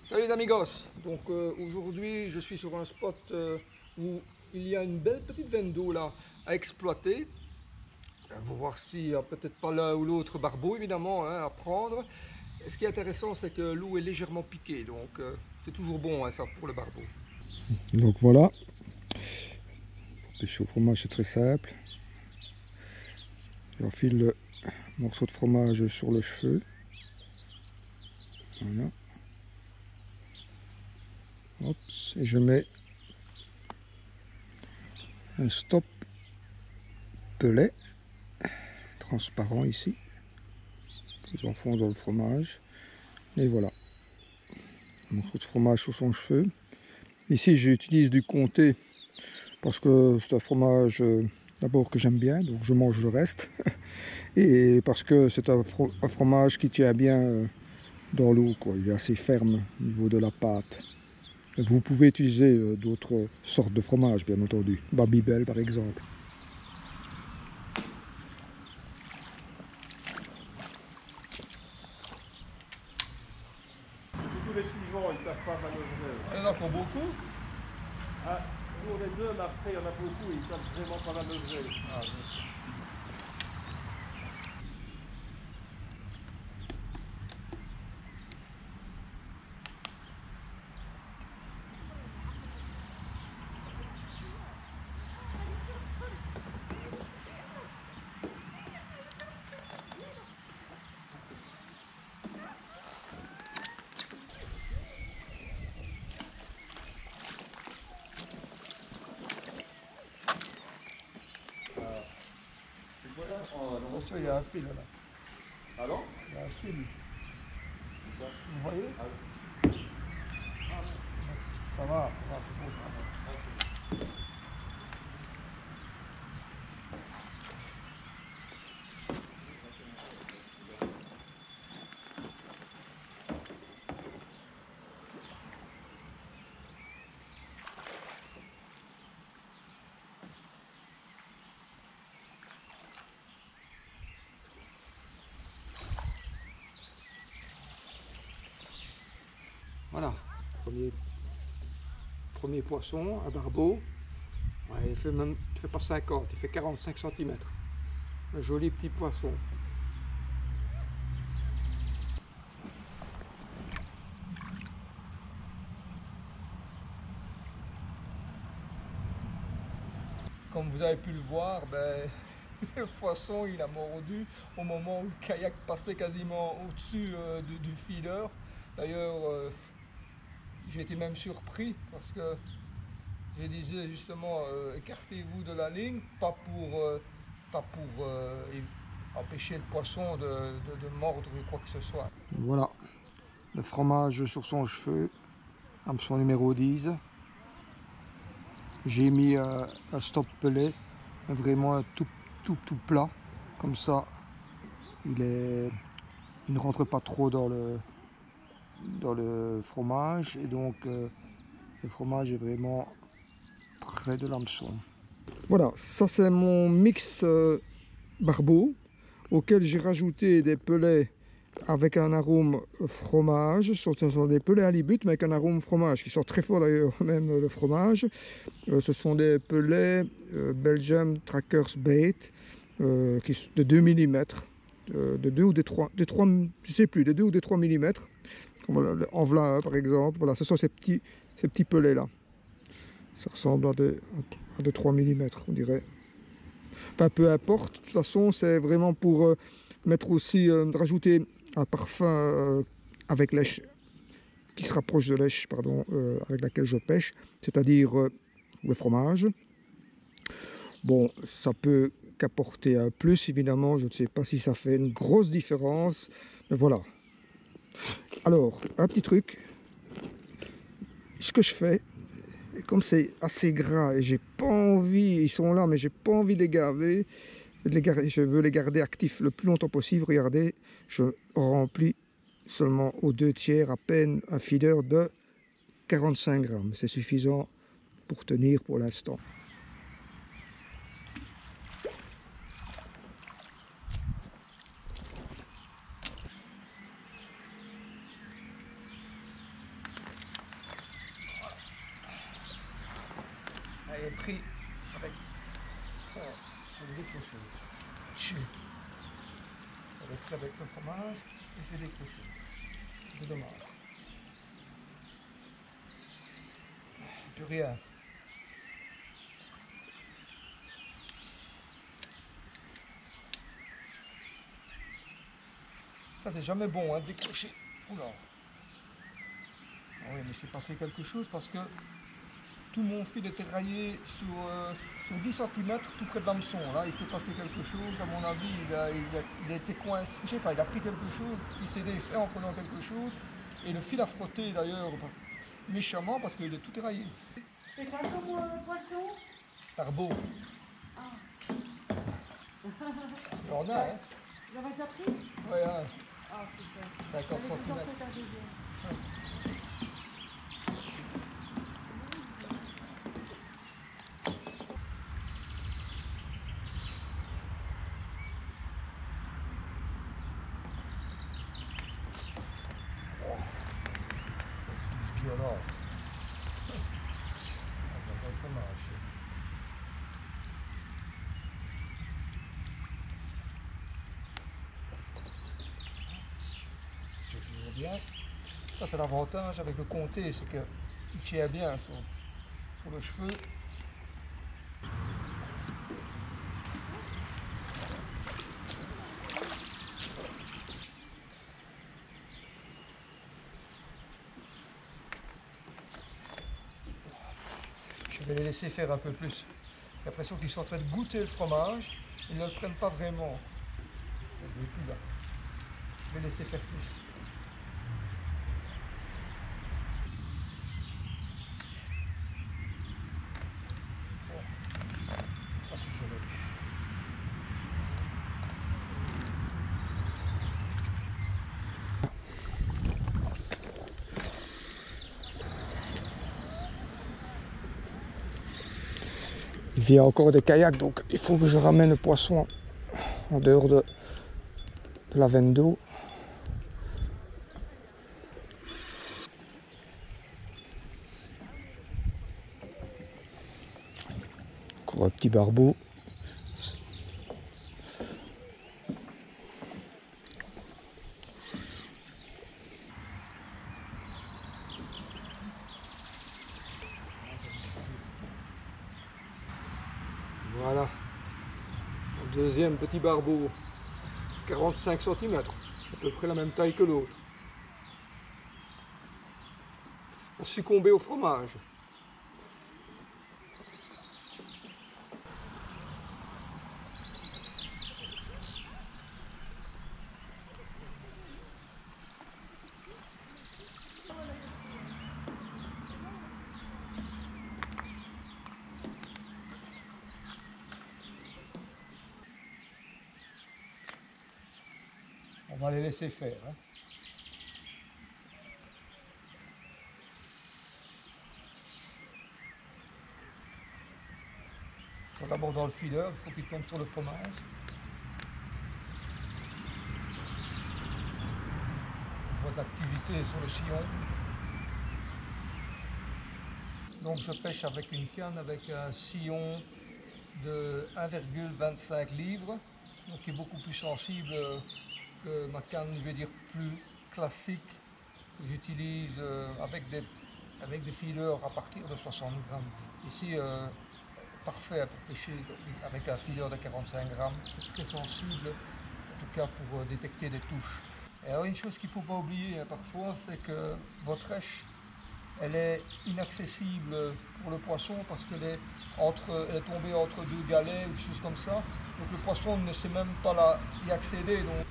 Salut les amigos, donc aujourd'hui je suis sur un spot où il y a une belle petite veine d'eau là à exploiter. On va voir s'il n'y a peut-être pas l'un ou l'autre barbeau évidemment hein, à prendre. Et ce qui est intéressant c'est que l'eau est légèrement piquée, donc c'est toujours bon hein, ça pour le barbeau. Donc voilà, pour pêcher au fromage c'est très simple. J'enfile le morceau de fromage sur le cheveu. Voilà. Hop, et je mets un stop pelet transparent ici, que j'enfonce dans le fromage. Et voilà, un morceau de fromage sur son cheveu. Ici j'utilise du comté parce que c'est un fromage d'abord que j'aime bien, donc je mange le reste. Et parce que c'est un fromage qui tient bien dans l'eau, quoi. Il est assez ferme au niveau de la pâte. Vous pouvez utiliser d'autres sortes de fromage, bien entendu. Babybel par exemple. Tous les suivants, ils ne savent pas manœuvrer. Il y en a pour beaucoup. Ah, pour les deux, mais après, il y en a beaucoup, ils ne savent vraiment pas manœuvrer. Ah, c'est quoi là? Oh, non. Attention, il y a un fil là. Ah non? Il y a un fil. Ça. Vous voyez? Ah, Ça va, c'est bon. Ça va. Voilà, premier poisson, un barbeau. Ouais, il fait pas 50, il fait 45 cm. Un joli petit poisson. Comme vous avez pu le voir, ben, le poisson il a mordu au moment où le kayak passait quasiment au-dessus du feeder. D'ailleurs, j'ai été même surpris parce que j'ai dit justement écartez-vous de la ligne, pas pour empêcher le poisson de mordre ou quoi que ce soit. Voilà, le fromage sur son cheveu, hameçon numéro 10. J'ai mis un stop pelet, vraiment un tout plat, comme ça il ne rentre pas trop dans le fromage et donc le fromage est vraiment près de l'hameçon. Voilà, ça c'est mon mix barbeau auquel j'ai rajouté des pelets avec un arôme fromage. Ce sont des pelets halibut mais avec un arôme fromage qui sort très fort d'ailleurs, même le fromage. Ce sont des pelets Belgium Trackers Bait de 2 mm, de 2 ou des 3, je sais plus, de 2 ou des 3 mm. En voilà un par exemple. Voilà, ce sont ces petits pelets là. Ça ressemble à des 3 mm, on dirait. Enfin, peu importe, de toute façon, c'est vraiment pour mettre aussi, rajouter un parfum avec lèche, qui se rapproche de lèche, pardon, avec laquelle je pêche, c'est-à-dire le fromage. Bon, ça peut qu'apporter un plus, évidemment, je ne sais pas si ça fait une grosse différence, mais voilà. Alors, un petit truc, ce que je fais, et comme c'est assez gras et j'ai pas envie, ils sont là, mais j'ai pas envie de les gaver, je veux les garder actifs le plus longtemps possible. Regardez, je remplis seulement aux 2/3 à peine un feeder de 45 grammes. C'est suffisant pour tenir pour l'instant. J'ai pris avec... Voilà, je vais décrocher. J'avais pris avec le fromage et je vais décrocher. C'est dommage. Plus rien. Ça c'est jamais bon, hein, de décrocher. Oula. Ah oui, mais c'est passé quelque chose parce que tout mon fil était raillé sur 10 cm tout près de l'hameçon. Là, il s'est passé quelque chose, à mon avis, il a été coincé, je sais pas, il a pris quelque chose, il s'est défait en prenant quelque chose, et le fil a frotté d'ailleurs méchamment parce qu'il est tout éraillé. C'est quoi comme poisson? Barbeau. Ah. Il y en a, hein? Vous l'avez déjà pris? Ouais, hein. Ah, super. 50 Allez, vous en cm. faites un deuxième. Ouais. Violent. Le fromage. Je vois bien. Ça c'est l'avantage avec le comté, c'est qu'il tient bien sur le cheveu. Je vais les laisser faire un peu plus. J'ai l'impression qu'ils sont en train de goûter le fromage. Ils ne le prennent pas vraiment. Je vais plus là. Je vais laisser faire plus. Bon. Ça suffirait. Il y a encore des kayaks, donc il faut que je ramène le poisson en dehors de la veine d'eau. Encore un petit barbeau. Voilà, un deuxième petit barbeau, 45 cm, à peu près la même taille que l'autre. A succombé au fromage. On va les laisser faire. Hein. Ils sont d'abord dans le fileur, il faut qu'ils tombent sur le fromage. On voit de l'activité sur le sillon. Donc je pêche avec une canne avec un sillon de 1,25 livres, donc qui est beaucoup plus sensible que ma canne, je vais dire, plus classique, que j'utilise avec des feeders à partir de 60 grammes. Ici, parfait pour pêcher avec un feeder de 45 grammes, c'est très sensible, en tout cas pour détecter des touches. Et alors une chose qu'il ne faut pas oublier parfois, c'est que votre rêche, elle est inaccessible pour le poisson parce qu'elle est tombée entre deux galets ou des choses comme ça. Donc le poisson ne sait même pas y accéder. Donc...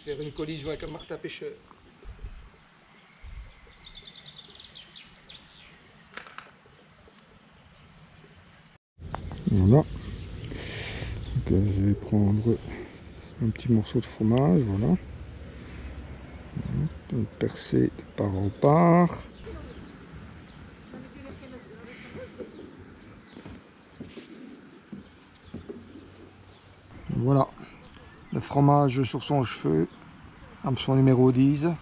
Faire une collision avec un martin pêcheur. Voilà. Donc, je vais prendre un petit morceau de fromage, voilà. Le percer de part en part. fromage sur son cheveu, hameçon numéro 10. Je ne vois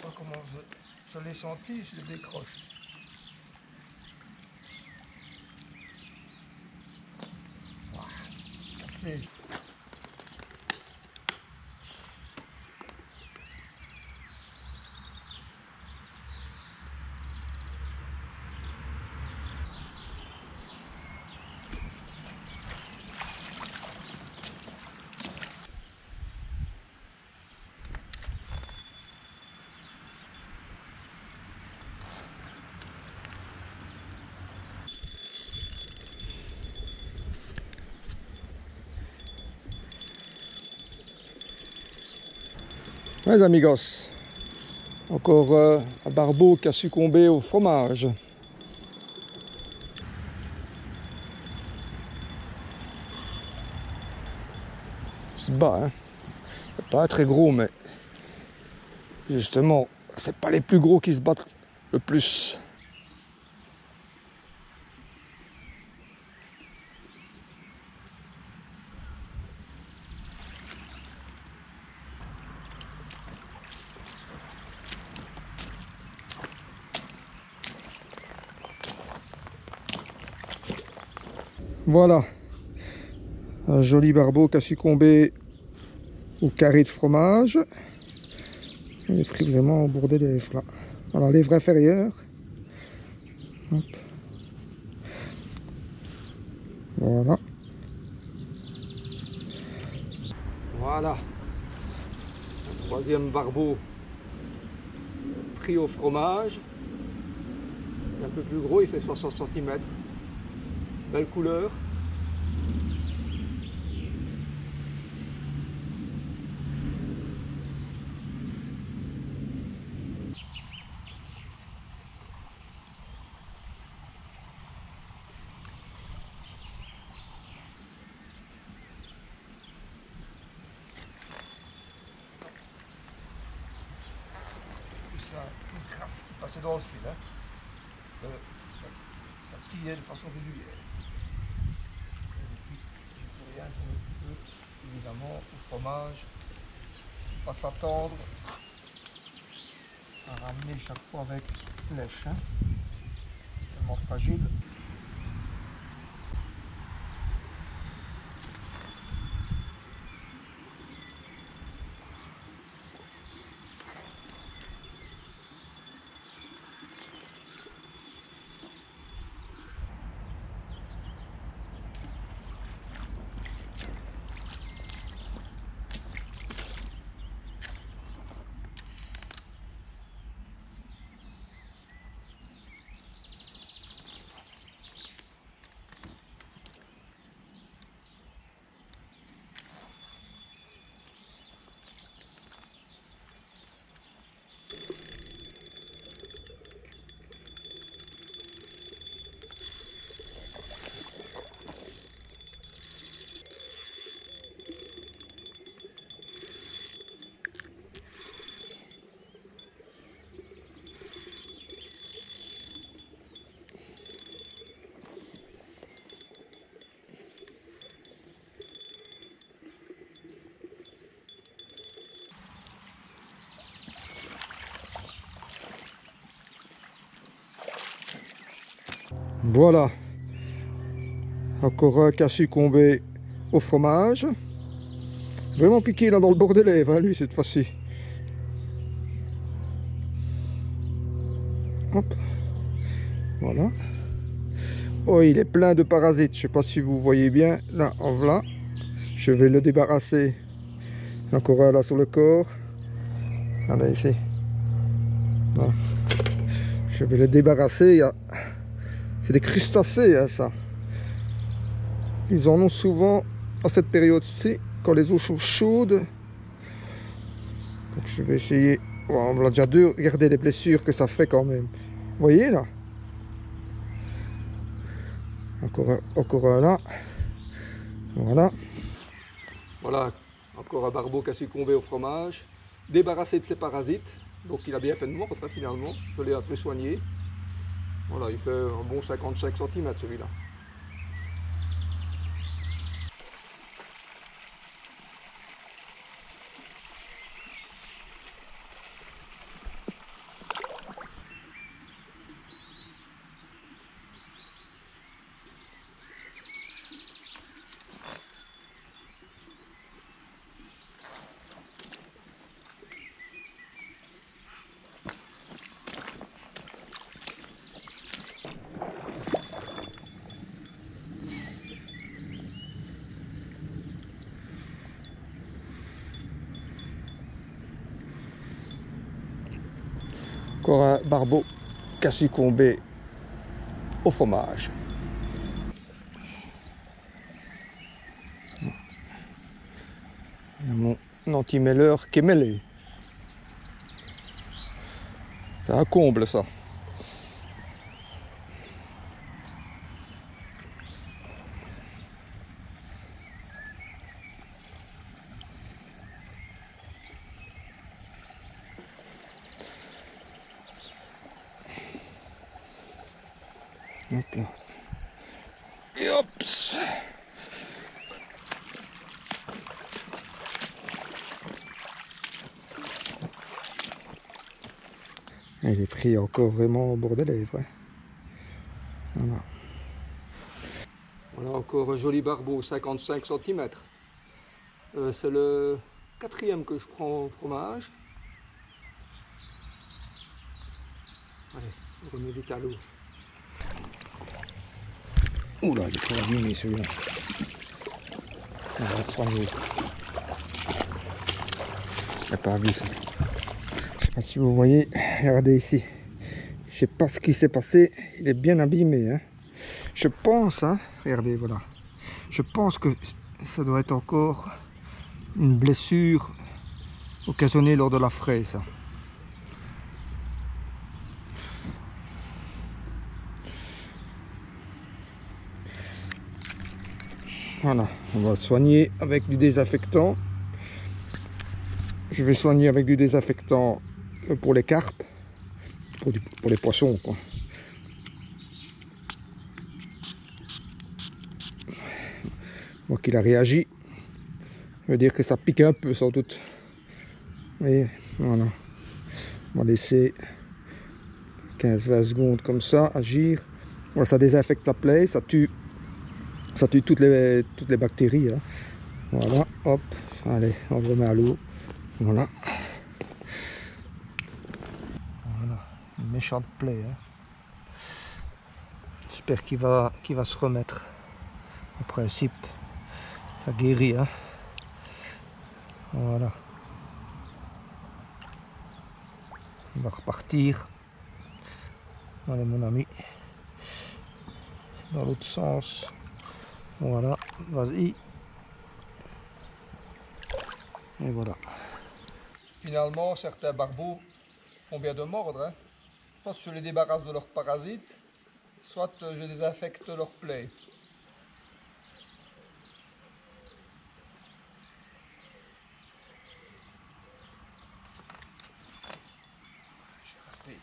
pas comment je l'ai senti, je le décroche. Voilà, cassé. Les amigos, encore un barbeau qui a succombé au fromage. C'est bas, hein. C'est pas très gros, mais justement, c'est pas les plus gros qui se battent le plus. Voilà, un joli barbeau qui a succombé au carré de fromage. Il est pris vraiment au bord des lèvres là. Voilà, lèvre inférieure. Hop. Voilà. Voilà. Un troisième barbeau pris au fromage. Il est un peu plus gros, il fait 60 cm. Belle couleur. Une crasse qui passait dans le fil, hein. Ça pliait de façon régulière. Je peux rien évidemment au fromage. Il ne faut pas s'attendre à ramener chaque fois avec lèche, hein. Tellement fragile. Voilà, encore un qui a succombé au fromage. Vraiment piqué là dans le bord des lèvres, hein, lui, cette fois-ci. Hop, voilà. Oh, il est plein de parasites, je ne sais pas si vous voyez bien, là, en voilà. Je vais le débarrasser. Encore un là sur le corps. Regardez ici. Voilà. Je vais le débarrasser. C'est des crustacés, hein, ça. Ils en ont souvent à cette période-ci, quand les eaux sont chaudes. Donc je vais essayer. Oh, on l'a déjà deux. Regardez les blessures que ça fait quand même. Vous voyez là? Encore un là. Voilà. Voilà, encore un barbeau qui a succombé au fromage. Débarrassé de ses parasites. Donc il a bien fait de mordre finalement. Je l'ai un peu soigné. Voilà, il fait un bon 55 cm celui-là. Encore un barbeau qui a succombé au fromage. Mon anti-mêleur qui est mêlé. C'est un comble ça. Hop là. Et hop. Il est pris encore vraiment au bord des lèvres. Hein. Voilà. Voilà encore un joli barbeau, 55 cm. C'est le 4e que je prends au fromage. Allez, on remet vite à l'eau. Oula, il est trop abîmé celui-là. On va le soigner. Il n'a pas vu ça. Je sais pas si vous voyez, regardez ici. Je sais pas ce qui s'est passé, il est bien abîmé. Hein. Je pense, hein, regardez, voilà. Je pense que ça doit être encore une blessure occasionnée lors de la fraie, ça. Voilà, on va le soigner avec du désinfectant. Je vais soigner avec du désinfectant pour les carpes, pour les poissons, quoi. Moi qu'il a réagi, ça veut dire que ça pique un peu sans doute. Et voilà, on va laisser 15-20 secondes comme ça agir. Voilà, ça désinfecte la plaie, ça tue toutes les bactéries. Hein. Voilà, hop, allez, on remet à l'eau. Voilà. Voilà, une méchante plaie. Hein. J'espère qu'il va se remettre. En principe, ça guérit. Hein. Voilà. Il va repartir. Allez mon ami. Dans l'autre sens. Voilà, vas-y. Et voilà. Finalement, certains barbeaux font bien de mordre. Hein. Soit je les débarrasse de leurs parasites, soit je désinfecte leurs plaies. J'ai raté.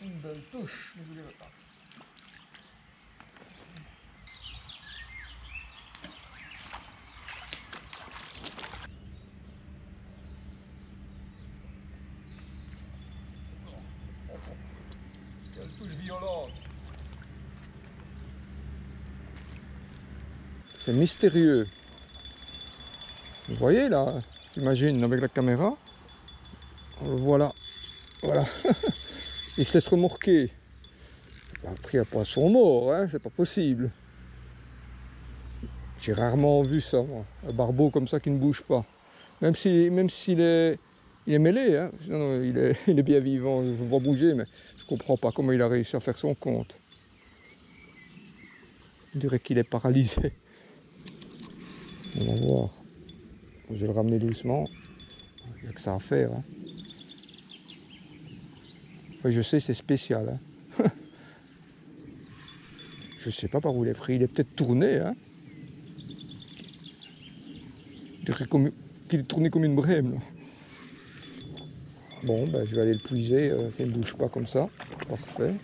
Une belle touche, ne voulez pas. Quelle touche violente. C'est mystérieux. Vous voyez là, j'imagine avec la caméra. Voilà. Voilà. Il se laisse remorquer. Il a pris un poisson mort, hein, c'est pas possible. J'ai rarement vu ça, moi. Un barbeau comme ça qui ne bouge pas. Même s'il est mêlé, hein. Non, il est bien vivant, je vois bouger, mais je comprends pas comment il a réussi à faire son compte. On dirait qu'il est paralysé. On va voir. Je vais le ramener doucement. Il n'y a que ça à faire. Hein. Oui, je sais, c'est spécial. Hein. Je sais pas par où il est pris. Il est peut-être tourné. Hein. Je dirais qu'il est tourné comme une brème. Là. Bon, ben, je vais aller le puiser, qu'il ne bouge pas comme ça. Parfait.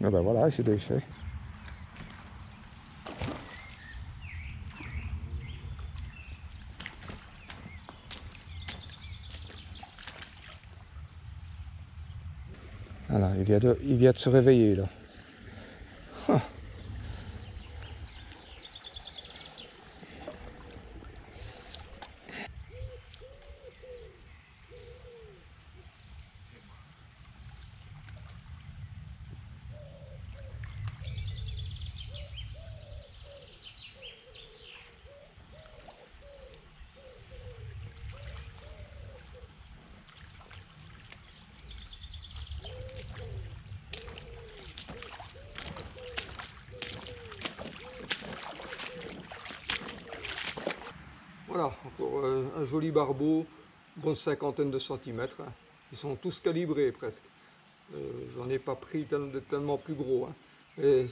Ah ben voilà, c'est fait. Voilà, il vient de se réveiller là. Ah. Voilà, encore un joli barbeau, bonne cinquantaine de centimètres. Hein. Ils sont tous calibrés presque. J'en ai pas pris tellement plus gros. Hein. Et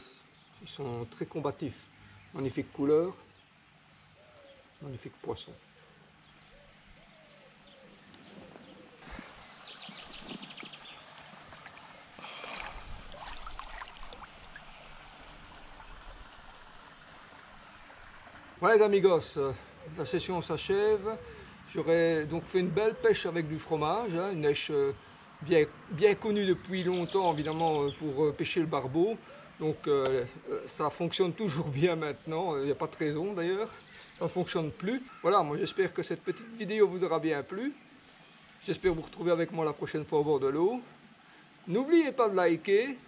ils sont très combatifs. Magnifique couleur, magnifique poisson. Voilà les amigos, la session s'achève. J'aurais donc fait une belle pêche avec du fromage, hein, une pêche bien connue depuis longtemps évidemment pour pêcher le barbeau. Donc ça fonctionne toujours bien maintenant, il n'y a pas de raison d'ailleurs, ça ne fonctionne plus. Voilà, moi j'espère que cette petite vidéo vous aura bien plu. J'espère vous retrouver avec moi la prochaine fois au bord de l'eau. N'oubliez pas de liker,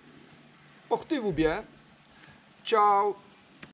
portez-vous bien, ciao!